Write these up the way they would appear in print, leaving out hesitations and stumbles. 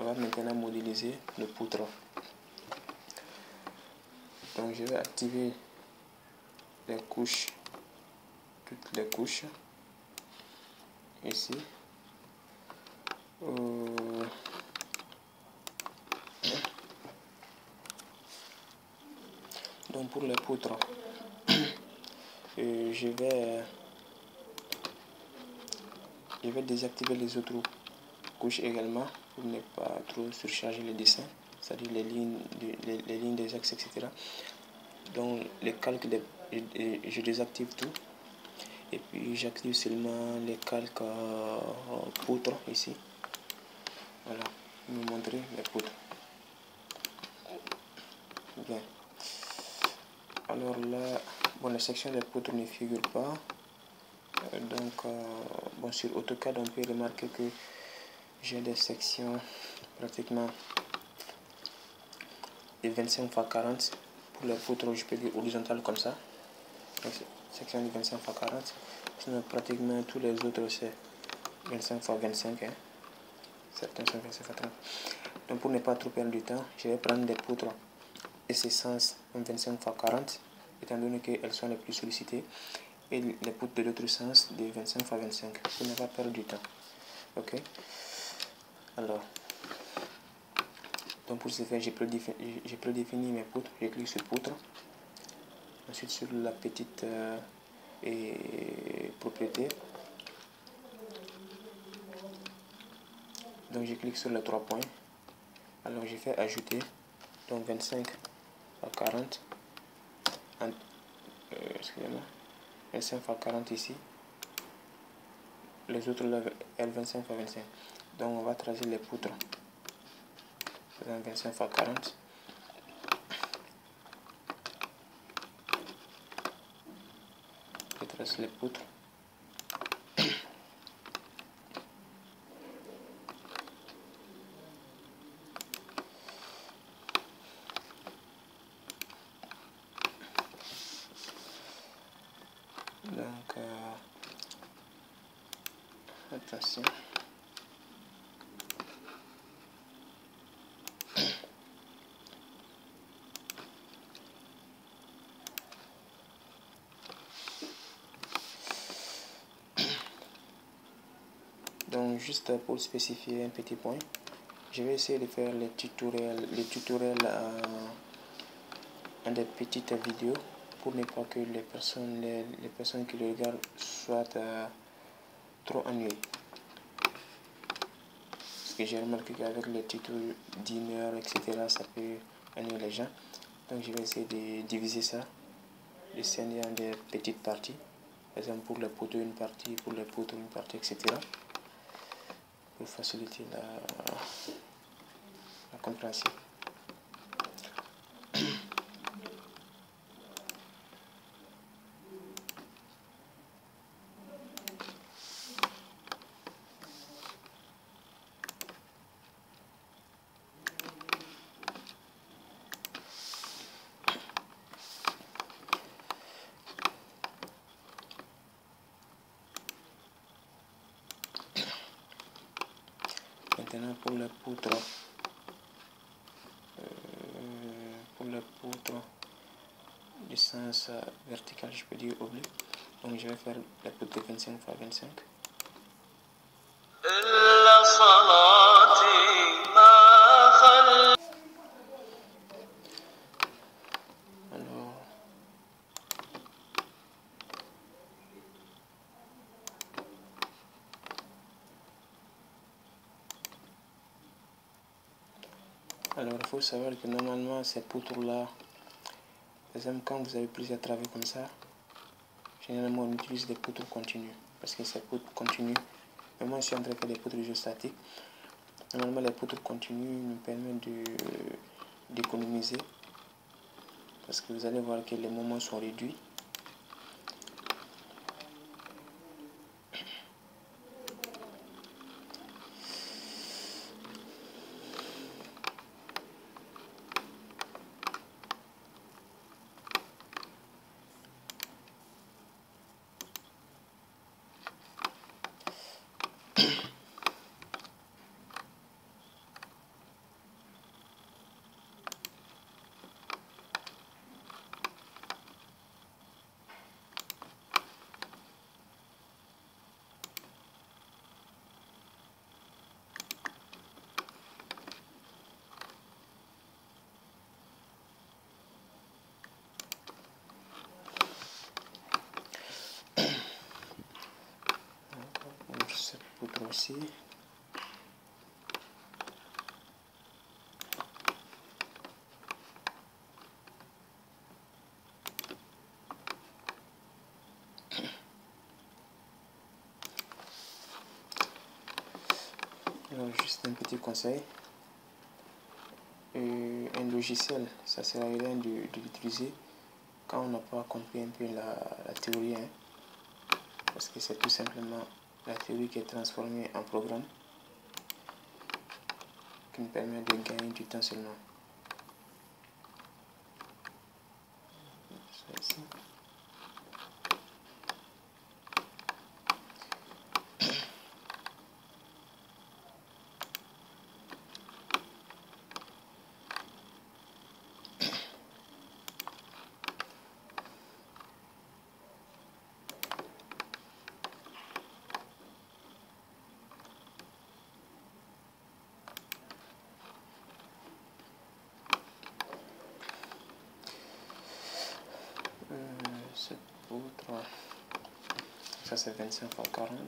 va maintenant modéliser le poutre. Donc je vais activer les couches, toutes les couches ici. Donc pour les poutres, je vais désactiver les autres couches également pour ne pas trop surcharger le dessin, c'est-à-dire les lignes des axes, etc. Donc les calques, je désactive tout et puis j'active seulement les calques poutres ici. Voilà, vous montrer les poutres. Bien. Alors là, bon, la section des poutres ne figure pas. Bon, sur AutoCAD, on peut remarquer que j'ai des sections pratiquement de 25 x 40 pour les poutres, je peux dire horizontales comme ça. Donc, section de 25 x 40. Sinon, pratiquement tous les autres, c'est 25 x 25. Hein. Certains sont 25 x 30. Donc, pour ne pas trop perdre du temps, je vais prendre des poutres et ces sens en 25 x 40, étant donné qu'elles sont les plus sollicitées, et les poutres de l'autre sens de 25 x 25 pour ne pas perdre du temps. Ok. Alors, donc pour ce faire, j'ai prédéfini mes poutres. Je clique sur poutre, ensuite sur la petite propriété. Donc je clique sur les 3 points. Alors j'ai fait ajouter, donc 25 x 40, excusez-moi, 25 x 40 ici, les autres là, L25 x 25. Donc on va tracer les poutres, 25 x 40. Je trace les poutres. Donc, attention. Donc, juste pour spécifier un petit point, je vais essayer de faire les tutoriels en des petites vidéos pour ne pas que les personnes qui le regardent soient trop ennuyées. Parce que j'ai remarqué qu'avec les tutos d'1 heure, etc., ça peut ennuyer les gens. Donc je vais essayer de diviser ça, de scinder en des petites parties. Par exemple pour les poteaux une partie, pour les poutres une partie, etc. Pour faciliter la compréhension. Maintenant pour les poutres, du sens vertical, je peux dire oblique. Donc je vais faire la poutre de 25 x 25. Alors il faut savoir que normalement ces poutres là, par exemple quand vous avez plusieurs travées comme ça, généralement on utilise des poutres continues. Parce que ces poutres continues, mais moi je suis en train de faire des poutres iostatiques. Normalement les poutres continues nous permettent d'économiser. Parce que vous allez voir que les moments sont réduits. aussi. Alors, juste un petit conseil. Un logiciel, ça sert à rien de l'utiliser quand on n'a pas compris un peu la théorie, hein, parce que c'est tout simplement la théorie qui est transformée en programme qui nous permet de gagner du temps seulement. Ça ici. Cette poudre, ça c'est 25 x 40.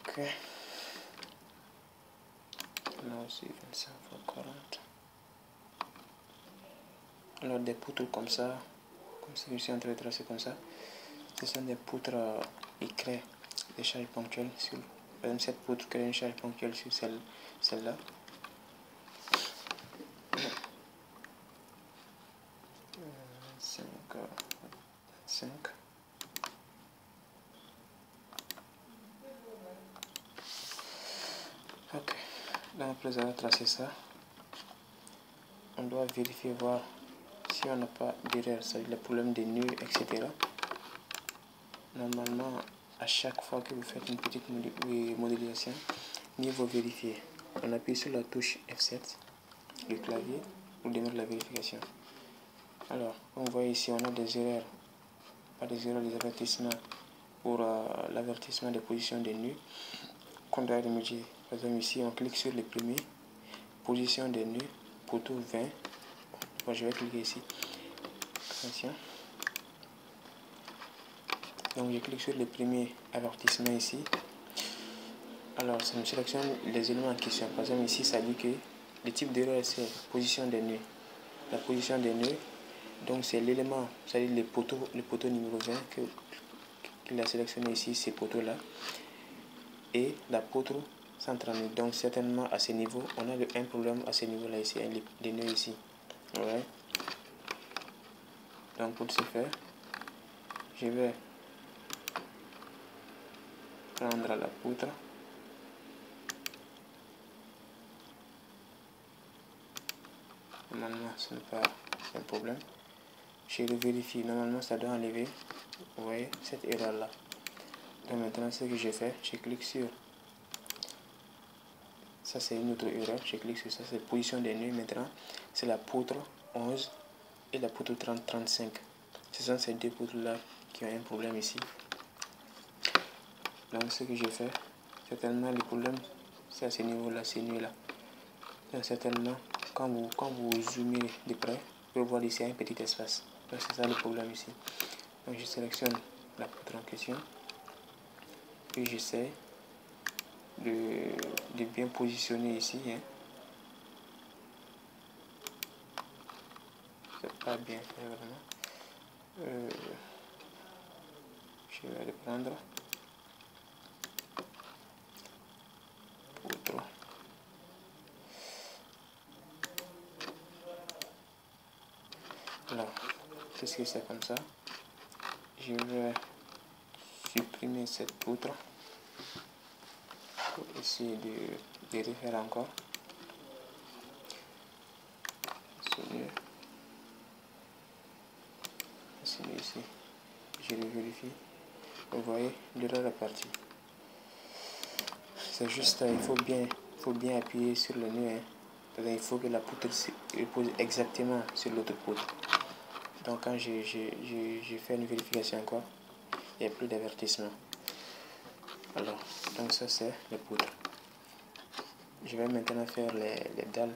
Ok. Là aussi 25 x 40. Alors des poutres comme ça je suis en train de tracer comme ça, ce sont des poutres qui créent des charges ponctuelles sur, par exemple cette poutre crée une charge ponctuelle sur celle-là. Ok, donc après avoir tracé ça, on doit vérifier, voir si on n'a pas d'erreur, c'est-à-dire le problème des nœuds, etc. Normalement, à chaque fois que vous faites une petite modélisation, mieux vaut vérifier. On appuie sur la touche F7 du clavier pour démarrer la vérification. Alors, comme vous voyez ici, on a des erreurs, pas des erreurs, des avertissements pour l'avertissement des positions des nœuds qu'on doit remédier. Par exemple, ici, on clique sur les premiers, position des nœuds, poteau 20. Bon, je vais cliquer ici. Attention. Donc, je clique sur les premiers avertissements ici. Alors, ça me sélectionne les éléments en question. Par exemple, ici, ça dit que le type d'erreur, c'est position des nœuds. La position des nœuds, donc c'est l'élément, c'est-à-dire le poteau numéro 20 qu'il a sélectionné ici, ces poteaux-là. Et la poutre 132. Donc, certainement, à ce niveau, on a un problème à ce niveau-là ici, les nœuds ici. Ouais. Donc, pour ce faire, je vais prendre la poutre. Normalement, ce n'est pas un problème. Je vérifie. Normalement, ça doit enlever, vous voyez, cette erreur-là. Donc, maintenant, ce que je fais, je clique sur. Ça, c'est une autre erreur. Je clique sur ça, c'est la position des nœuds. Maintenant, c'est la poutre 11 et la poutre 30-35. Ce sont ces deux poutres-là qui ont un problème ici. Donc, ce que je fais, certainement, le problème, c'est à ce niveau-là, ces nœuds-là. Donc, certainement, quand vous zoomez de près, vous pouvez voir ici un petit espace. Donc, c'est ça le problème ici. Donc, je sélectionne la poutre en question. Puis, j'essaie de bien positionner ici. Hein. C'est pas bien fait vraiment. Je vais le prendre. Poutre. Alors, qu'est-ce que c'est comme ça? Je vais supprimer cette poutre pour essayer de refaire encore. C'est mieux. C'est mieux ici. je le vérifie. Vous voyez, l'erreur est partie. C'est juste, il faut bien appuyer sur le nœud. Hein. Il faut que la poutre se repose exactement sur l'autre poutre. Donc quand j'ai fait une vérification encore, il n'y a plus d'avertissement. Alors, donc ça c'est les poutres. Je vais maintenant faire les dalles